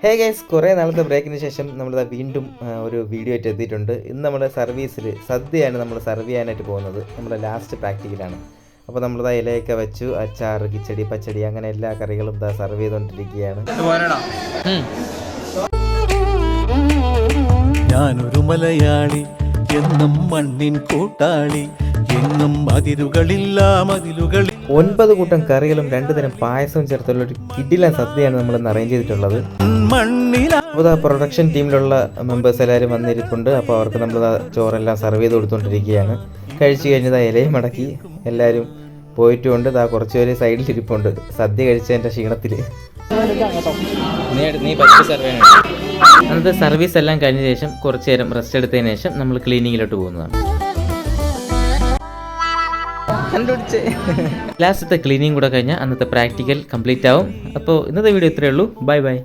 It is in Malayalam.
ഹേ ഗൈസ്, കുറേ നാളത്തെ ബ്രേക്കിന് ശേഷം നമ്മളിതാ വീണ്ടും ഒരു വീഡിയോ ആയിട്ട് എത്തിയിട്ടുണ്ട്. ഇന്ന് നമ്മുടെ സർവീസിൽ സദ്യയാണ് നമ്മൾ സർവ് ചെയ്യാനായിട്ട് പോകുന്നത്. നമ്മുടെ ലാസ്റ്റ് പ്രാക്ടിക്കലാണ്. അപ്പോൾ നമ്മളിതാ ഇലയൊക്കെ വെച്ചു, അച്ചാർ, കിച്ചടി, പച്ചടി, അങ്ങനെ എല്ലാ കറികളും ഇതാ സർവ് ചെയ്തുകൊണ്ടിരിക്കുകയാണ്. ഞാനൊരു മലയാളി, എന്നും മണ്ണിൻ കൂട്ടാളി, എന്നും അതിരുകളില്ല മതിലുകളിൽ. 9 കൂട്ടം കറികളും 2 തരം പായസവും ചേർത്തുള്ള ഒരു കിടിലൻ സദ്യയാണ് നമ്മളിന്ന് അറേഞ്ച് ചെയ്തിട്ടുള്ളത്. അപ്പോൾ പ്രൊഡക്ഷൻ ടീമിലുള്ള മെമ്പേഴ്സ് എല്ലാവരും വന്നിരിപ്പുണ്ട്. അപ്പോൾ അവർക്ക് നമ്മൾ ചോറെല്ലാം സർവ് ചെയ്ത് കൊടുത്തുകൊണ്ടിരിക്കുകയാണ്. കഴിച്ച് കഴിഞ്ഞത് ഇലയും മടക്കി എല്ലാവരും പോയിട്ടുമുണ്ട്. കുറച്ച് പേര് സൈഡിൽ ഇരിപ്പുണ്ട് സദ്യ കഴിച്ചതിൻ്റെ ക്ഷീണത്തിൽ. അന്നത്തെ സർവീസ് എല്ലാം കഴിഞ്ഞ ശേഷം കുറച്ച് നേരം റെസ്റ്റ് എടുത്തതിന് ശേഷം നമ്മൾ ക്ലീനിങ്ങിലോട്ട് പോകുന്നതാണ്. ലാസ്റ്റത്തെ ക്ലീനിങ് കൂടെ കഴിഞ്ഞാൽ അന്നത്തെ പ്രാക്ടിക്കൽ കംപ്ലീറ്റ് ആവും. അപ്പോൾ ഇന്നത്തെ വീഡിയോ ഇത്രയേ ഉള്ളൂ. Bye bye.